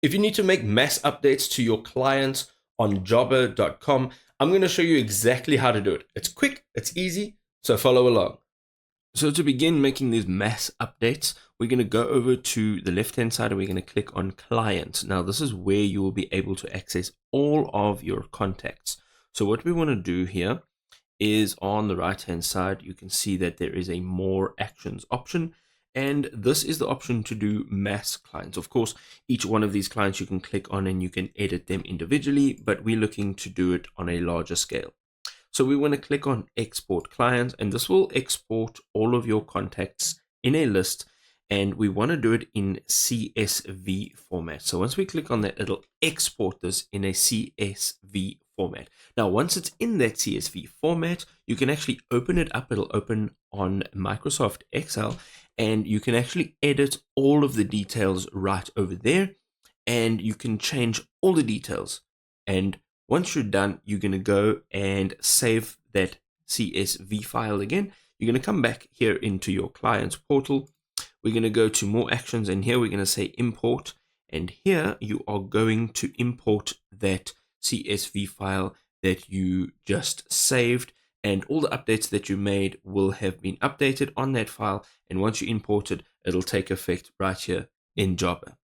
If you need to make mass updates to your clients on jobber.com, I'm going to show you exactly how to do it. It's quick, it's easy, so follow along. So to begin making these mass updates, we're going to go over to the left-hand side and we're going to click on Client. Now, this is where you will be able to access all of your contacts. So what we want to do here is on the right-hand side, you can see that there is a More Actions option. And this is the option to do mass clients. Of course, each one of these clients you can click on and you can edit them individually, but we're looking to do it on a larger scale. So we want to click on Export Clients, and this will export all of your contacts in a list, and we want to do it in CSV format. So once we click on that, it'll export this in a CSV format. Now, once it's in that CSV format, you can actually open it up. It'll open on Microsoft Excel, and you can actually edit all of the details right over there, and you can change all the details. And once you're done, you're going to go and save that CSV file again. You're going to come back here into your client's portal. We're going to go to More Actions, and here we're going to say Import. And here you are going to import that CSV file that you just saved, and all the updates that you made will have been updated on that file. And once you import it, it'll take effect right here in Jobber.